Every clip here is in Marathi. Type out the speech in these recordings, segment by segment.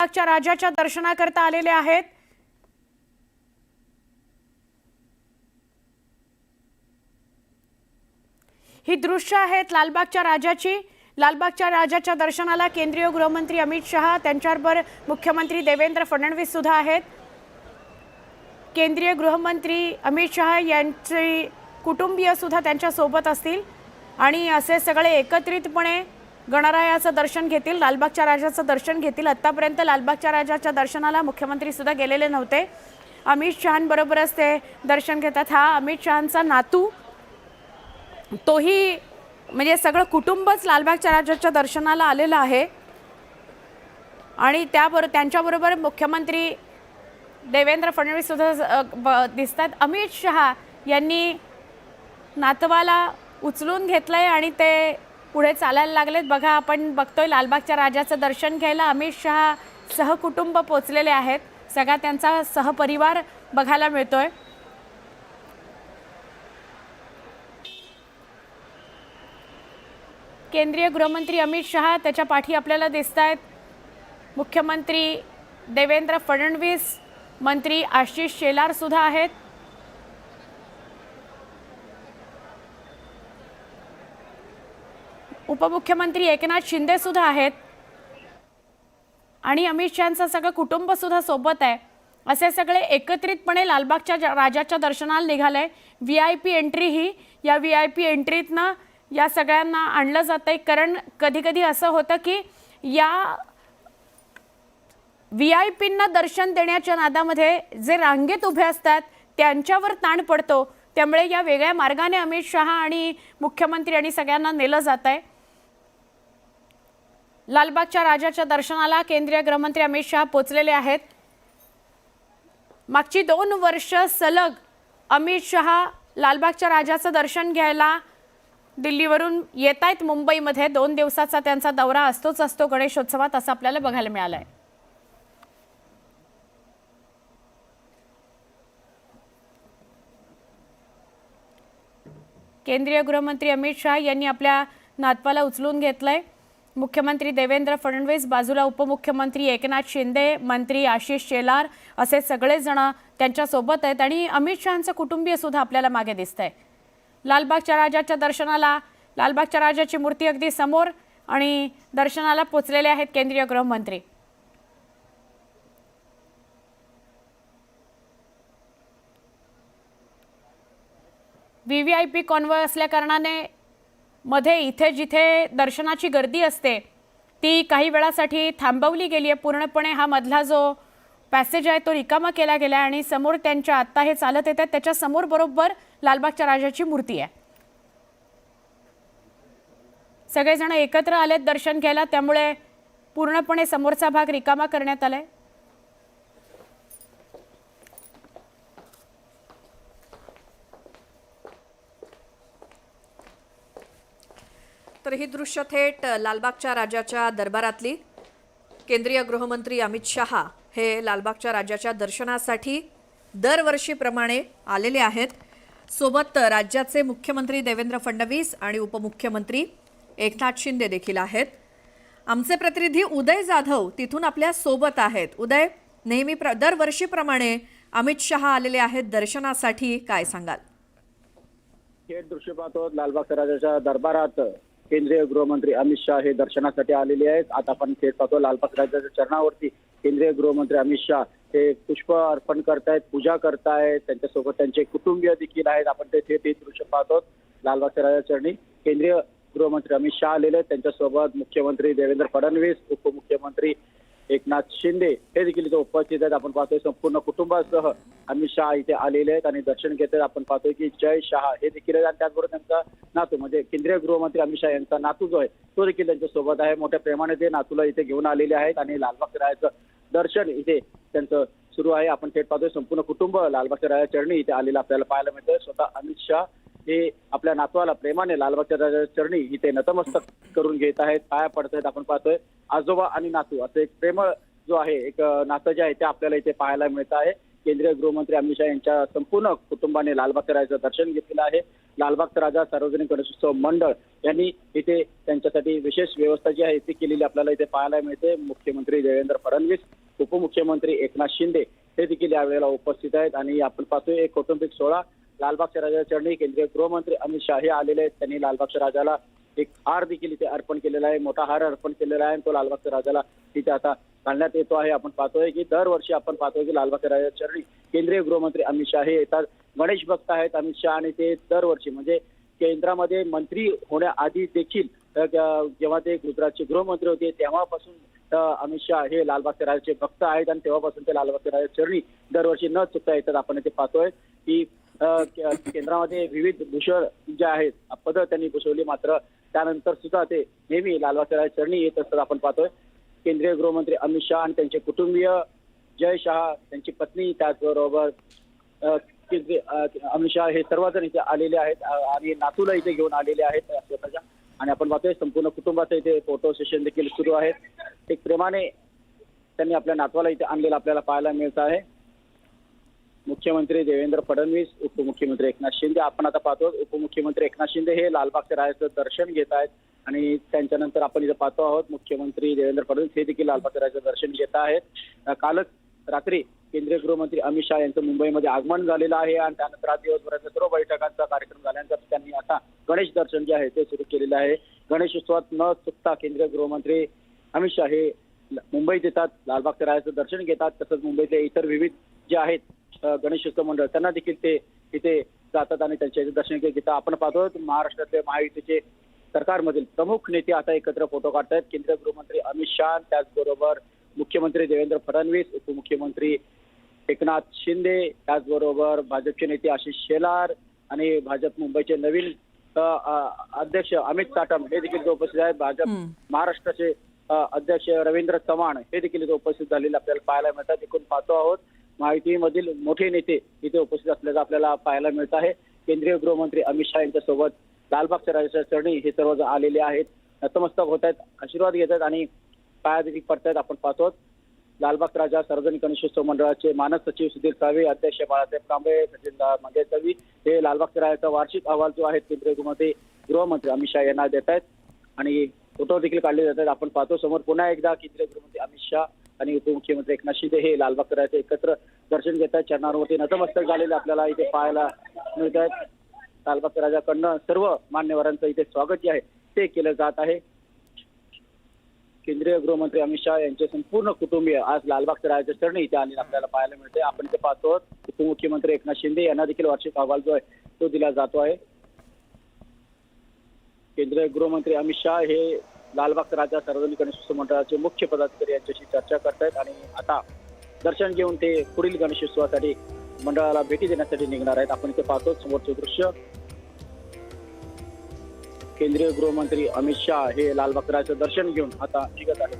लालबागच्या राजाच्या दर्शनाकरता आलेले आहेत। ही दृश्य आहेत लालबागच्या राजाची। लालबागच्या राजाच्या दर्शनाला केंद्रीय गृहमंत्री अमित शहा, त्यांच्याबरोबर मुख्यमंत्री देवेंद्र फडणवीस सुद्धा आहेत। केंद्रीय गृहमंत्री अमित शहा यांचे कुटुंबीय सुद्धा त्यांच्या सोबत असतील आणि असे सगळे एकत्रितपणे गणरायाचं दर्शन घेतील, लालबागच्या राजाचं दर्शन घेतील। आतापर्यंत लालबागच्या राजाच्या दर्शनाला मुख्यमंत्री सुद्धा गेलेले नव्हते। अमित शहांबरोबरच ते दर्शन घेतात। हा अमित शहांचा नातू, तोही म्हणजे सगळं कुटुंबच लालबागच्या राजाच्या दर्शनाला आलेलं आहे आणि त्यांच्याबरोबर मुख्यमंत्री देवेंद्र फडणवीस सुद्धा दिसतात। अमित शहा यांनी नातवाला उचलून घेतलंय आणि ते पुढे चालायला लागलेत। बघा, आपण बघतोय लालबागच्या राजाचं दर्शन घ्यायला अमित शहा सहकुटुंब पोचलेले आहेत। सगळा त्यांचा सहपरिवार बघायला मिळतोय। केंद्रीय गृहमंत्री अमित शहा त्याच्या पाठी आपल्याला दिसतायत। मुख्यमंत्री देवेंद्र फडणवीस, मंत्री आशिष शेलार सुद्धा आहेत। उपमुख्यमंत्री एकनाथ शिंदे सुद्धा आहेत आणि अमित शहांचं सगळं कुटुंब सुद्धा सोबत आहे। असे सगळे एकत्रितपणे लालबागच्या राजाच्या दर्शनाला निघाले। VIP एंट्री ही, या VIP एंट्रीतनं या सगळ्यांना आणलं जातंय, कारण कधी कधी असं होतं की या VIPंना दर्शन देण्याच्या नादामध्ये जे रांगेत उभे असतात त्यांच्यावर ताण पडतो। त्यामुळे या वेगळ्या मार्गाने अमित शहा आणि मुख्यमंत्री आणि सगळ्यांना नेलं जात आहे। लालबागच्या राजाच्या दर्शनाला केंद्रीय गृहमंत्री अमित शहा पोचलेले आहेत। मागची 2 वर्ष सलग अमित शहा लालबागच्या राजाचं दर्शन घ्यायला दिल्लीवरून येत आहेत मुंबईमध्ये। 2 दिवसाचा त्यांचा दौरा असतो गणेशोत्सवात, असं आपल्याला बघायला मिळालंय। केंद्रीय गृहमंत्री अमित शहा यांनी आपल्या नातवाला उचलून घेतलंय। मुख्यमंत्री देवेंद्र फडणवीस बाजूला, उपमुख्यमंत्री एकनाथ शिंदे, मंत्री आशिष शेलार असे सगळे जण त्यांच्या सोबत आहेत आणि अमित शहांचं कुटुंबीय सुद्धा आपल्याला मागे दिसतंय। लालबागच्या राजाच्या दर्शनाला लालबागच्या राजाची मूर्ती अगदी समोर आणि दर्शनाला पोचलेले आहेत केंद्रीय गृहमंत्री। VVIP कॉन्वॉय असल्या कारणाने मध्ये इथे जिथे दर्शनाची गर्दी असते ती काही वेळासाठी थांबवली गेली आहे। पूर्णपणे हा मधला जो पॅसेज आहे तो रिकामा केला गेला आणि समोर त्यांच्या आत्ता हे चालत येतात त्याच्या समोर बरोबर लालबागच्या राजाची मूर्ती आहे। सगळेजण एकत्र आलेत दर्शन घ्यायला, त्यामुळे पूर्णपणे समोरचा भाग रिकामा करण्यात आलाय। तर ही दृश्य थेट लालबागच्या राजाच्या दरबारातली। केंद्रीय गृहमंत्री अमित शहा हे लालबागच्या राजाच्या दर्शनासाठी दरवर्षीप्रमाणे आलेले आहेत। सोबत राज्याचे मुख्यमंत्री देवेंद्र फडणवीस आणि उपमुख्यमंत्री एकनाथ शिंदे देखील आहेत। आमचे प्रतिनिधी उदय जाधव तिथून आपल्या सोबत आहेत। उदय, नेहमी दरवर्षीप्रमाणे अमित शहा आलेले आहेत दर्शनासाठी, काय सांगाल? हे दृश्य पाहतो लालबागच्या राजाच्या दरबारात केंद्रीय गृहमंत्री अमित शहा हे दर्शनासाठी आलेले आहेत। आता आपण थेट पाहतो लालबागच्या राजाच्या चरणावरती केंद्रीय गृहमंत्री अमित शहा हे पुष्प अर्पण करतायत, पूजा करतायत, त्यांच्यासोबत त्यांचे कुटुंबीय देखील आहेत। आपण ते थेट हे दृश्य पाहतो लालबागच्या राजाच्या चरणी केंद्रीय गृहमंत्री अमित शहा आलेले आहेत। त्यांच्यासोबत मुख्यमंत्री देवेंद्र फडणवीस, उपमुख्यमंत्री एकनाथ शिंदे हे देखील इथे उपस्थित आहेत। आपण पाहतोय संपूर्ण कुटुंबासह अमित शहा इथे आलेले आहेत आणि दर्शन घेत आहेत। आपण पाहतोय की जय शहा हे देखील आहेत आणि त्याचबरोबर त्यांचा नातू म्हणजे केंद्रीय गृहमंत्री अमित शहा यांचा नातू जो आहे तो देखील त्यांच्या सोबत आहे। मोठ्या प्रेमाने ते नातूला इथे घेऊन आलेले आहेत आणि लालबागच्या राजाचं दर्शन इथे त्यांचं सुरू आहे। आपण थेट पाहतोय संपूर्ण कुटुंब लालबागच्या राजाच्या चरणी इथे आलेलं आपल्याला पाहायला मिळतंय। स्वतः अमित शहा हे आपल्या नातवाला प्रेमाने लालबागच्या राजाच्या चरणी इथे नतमस्तक करून घेत आहेत, पाया पडत आहेत। आपण पाहतोय आजोबा आणि नातू असं एक प्रेम जो आहे, एक नातं जे आहे ते आपल्याला इथे पाहायला मिळत आहे। केंद्रीय गृहमंत्री अमित शहा यांच्या संपूर्ण कुटुंबाने लालबागच्या राजाचं दर्शन घेतलेलं आहे। लालबागचा राजा सार्वजनिक गणेशोत्सव मंडळ यांनी इथे त्यांच्यासाठी विशेष व्यवस्था जी आहे ती केलेली आपल्याला इथे पाहायला मिळते. मुख्यमंत्री देवेंद्र फडणवीस, उपमुख्यमंत्री एकनाथ शिंदे हे देखील यावेळेला उपस्थित आहेत आणि आपण पाहतोय एक कौटुंबिक सोहळा लालबागच्या राजाच्या चरणी केंद्रीय गृहमंत्री अमित शाह हे आलेले आहेत. त्यांनी लालबागच्या राजाला एक हार देखील इथे अर्पण केलेला आहे, मोठा हार अर्पण केलेला आहे. तो लालबागच्या राजाला तिथे आता घालण्यात येतो आहे. आपण पाहतोय की दरवर्षी आपण पाहतोय की लालबागच्या राजाच्या चरणी केंद्रीय गृहमंत्री अमित शाह हे येतात. गणेश भक्त आहेत अमित शाह आणि ते दरवर्षी म्हणजे केंद्रामध्ये मंत्री होण्याआधी देखील जेव्हा ते गुजरातचे गृहमंत्री होते तेव्हापासून अमित शाह हे लालबागच्या राजाचे भक्त आहेत आणि तेव्हापासून ते लालबागच्या राजाच्या चरणी दरवर्षी न चुकता येतात. आपण इथे पाहतोय की केंद्रामध्ये विविध भूषण जे आहेत पद त्यांनी भूषवली, मात्र त्यानंतर सुद्धा ते नेहमी लालबागच्या राजाच्या चरणी येत असतात. आपण पाहतोय केंद्रीय गृहमंत्री अमित शाह आणि त्यांचे कुटुंबीय जय शाह, त्यांची पत्नी, त्याचबरोबर अमित शाह हे सर्वजण इथे आलेले आहेत आणि नातूला इथे घेऊन आलेले आहेत स्वतःच्या. आणि आपण पाहतोय संपूर्ण कुटुंबाचं इथे फोटो सेशन देखील सुरू आहे. एक प्रेमाने त्यांनी आपल्या नातवाला इथे आणलेलं आपल्याला पाहायला मिळत आहे. मुख्यमंत्री देवेंद्र फडणवीस, उपमुख्यमंत्री एकनाथ शिंदे. आपण आता पाहतो उपमुख्यमंत्री एकनाथ शिंदे हे लालबागच्या राजाचं दर्शन घेत आहेत आणि त्यांच्यानंतर आपण इथे पाहतो आहोत मुख्यमंत्री देवेंद्र फडणवीस हे देखील लालबागच्या राजाचं दर्शन घेत आहेत. कालच रात्री केंद्रीय गृहमंत्री अमित शाह यांचं मुंबईमध्ये आगमन झालेलं आहे आणि त्यानंतर आज दिवसभराच्या सर्व बैठकांचा कार्यक्रम झाल्यानंतर त्यांनी आता गणेश दर्शन जे आहे ते सुरू केलेलं आहे. गणेशोत्सवात न चुकता केंद्रीय गृहमंत्री अमित शाह हे मुंबईत येतात, लालबागच्या राजाचं दर्शन घेतात. तसंच मुंबईतले इतर विविध जे आहेत गणेशोत्सव मंडळ त्यांना देखील ते इथे जातात आणि त्यांचे दर्शन घेतात. आपण पाहतो महाराष्ट्रातले महायुतीचे सरकारमधील प्रमुख नेते आता एकत्र फोटो काढतायत. केंद्रीय गृहमंत्री अमित शाह, त्याचबरोबर मुख्यमंत्री देवेंद्र फडणवीस, उपमुख्यमंत्री एकनाथ शिंदे, त्याचबरोबर भाजपचे नेते आशिष शेलार आणि भाजप मुंबईचे नवीन अध्यक्ष अमित साटम हे देखील इथे उपस्थित आहेत. भाजप महाराष्ट्राचे अध्यक्ष रवींद्र चव्हाण हे देखील इथे उपस्थित झालेले आपल्याला पाहायला मिळतात. एकूण पाहतो आहोत महायुतीमधील मोठे नेते इथे उपस्थित असल्याचं आपल्याला पाहायला मिळत आहे. केंद्रीय गृहमंत्री अमित शाह यांच्यासोबत लालबागच्या राजाच्या चरणी हे सर्वजण आलेले आहेत, नतमस्तक होत आहेत, आशीर्वाद घेत आहेत आणि पाया देखील पडतायत. आपण पाहतो लालबागचा राजा सार्वजनिक गणेशोत्सव मंडळाचे मानद सचिव सुधीर सावे, अध्यक्ष बाळासाहेब कांबळे, सचिन मंगेश दवी हे लालबागच्या राजाचा वार्षिक अहवाल जो आहे केंद्रीय गृहमंत्री अमित शाह यांना देत आहेत आणि फोटो देखील काढले जात आहेत. आपण पाहतो समोर पुन्हा एकदा केंद्रीय गृहमंत्री अमित शाह आणि उपमुख्यमंत्री एकनाथ शिंदे हे लालबागच्या राजाचे एकत्र दर्शन घेत आहेत. चरणांवरती नतमस्तक झालेले आपल्याला इथे पाहायला मिळत आहेत. लालबागच्या राजाकडनं सर्व मान्यवरांचं इथे स्वागत जे आहे ते केलं जात आहे. केंद्रीय गृहमंत्री अमित शाह यांचे संपूर्ण कुटुंबीय आज लालबागच्या राजाच्या चरणी इथे आलेले आपल्याला पाहायला मिळते. आपण इथे पाहतो उपमुख्यमंत्री एकनाथ शिंदे यांना देखील वार्षिक अहवाल जो आहे तो दिला जातो आहे. केंद्रीय गृहमंत्री अमित शाह हे लालबागचा राजा सार्वजनिक गणेशोत्सव मंडळाचे मुख्य पदाधिकारी यांच्याशी चर्चा करतायत आणि आता दर्शन घेऊन ते पुढील गणेशोत्सवासाठी मंडळाला भेटी देण्यासाठी निघणार आहेत. आपण इथे पाहतो समोरचं दृश्य केंद्रीय गृहमंत्री अमित शाह हे लालबागच्या राजाचं दर्शन घेऊन आता निघत आहेत.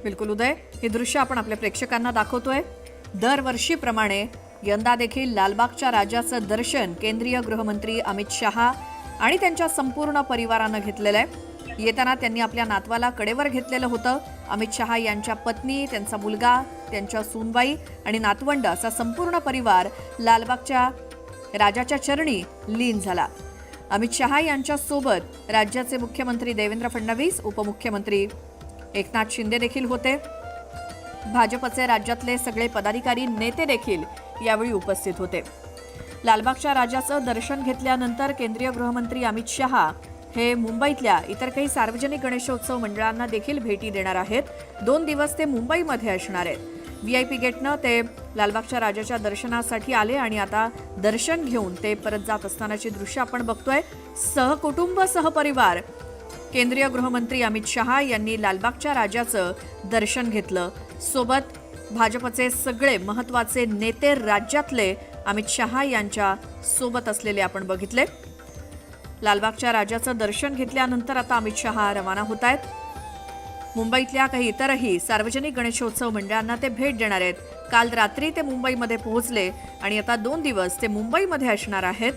बिलकुल उदय, हे दृश्य आपण आपल्या प्रेक्षकांना दाखवतोय. दरवर्षीप्रमाणे यंदा देखील लालबागच्या राजाचं दर्शन केंद्रीय गृहमंत्री अमित शाह आणि त्यांच्या संपूर्ण परिवारानं घेतलेलं आहे. येताना त्यांनी आपल्या नातवाला कडेवर घेतलेलं होतं. अमित शाह यांच्या पत्नी, त्यांचा मुलगा, त्यांच्या सूनबाई आणि नातवंड असा संपूर्ण परिवार लालबागच्या राजाच्या चरणी लीन झाला. अमित शाह यांच्या सोबत राज्याचे मुख्यमंत्री देवेंद्र फडणवीस, उपमुख्यमंत्री एकनाथ शिंदे देखील होते. भाजपचे राज्यातले सगळे पदाधिकारी, नेते देखील यावेळी उपस्थित होते. लालबागच्या राजाचं दर्शन घेतल्यानंतर केंद्रीय गृहमंत्री अमित शाह हे मुंबईतल्या इतर काही सार्वजनिक गणेशोत्सव मंडळांना देखील भेटी देणार आहेत. 2 दिवस ते मुंबईमध्ये असणार आहेत. VIP गेटनं ते लालबागच्या राजाच्या दर्शनासाठी आले आणि आता दर्शन घेऊन ते परत जात असतानाची दृश्य आपण बघतोय. सहकुटुंब, सहपरिवार केंद्रीय गृहमंत्री अमित शाह यांनी लालबागच्या राजाचं दर्शन घेतलं. सोबत भाजपचे सगळे महत्त्वाचे नेते राज्यातले अमित शाह यांच्या सोबत असलेले आपण बघितले. लालबागच्या राजाचं दर्शन घेतल्यानंतर आता अमित शाह रवाना होत आहेत. मुंबईतल्या काही इतरही सार्वजनिक गणेशोत्सव मंडळांना ते भेट देणार आहेत. काल रात्री ते मुंबईमध्ये पोहोचले आणि आता 2 दिवस ते मुंबईमध्ये असणार आहेत.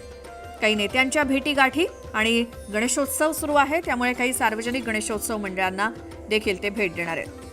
काही नेत्यांच्या भेटीगाठी आणि गणेशोत्सव सुरू आहे, त्यामुळे काही सार्वजनिक गणेशोत्सव मंडळांना देखील ते भेट देणार आहेत.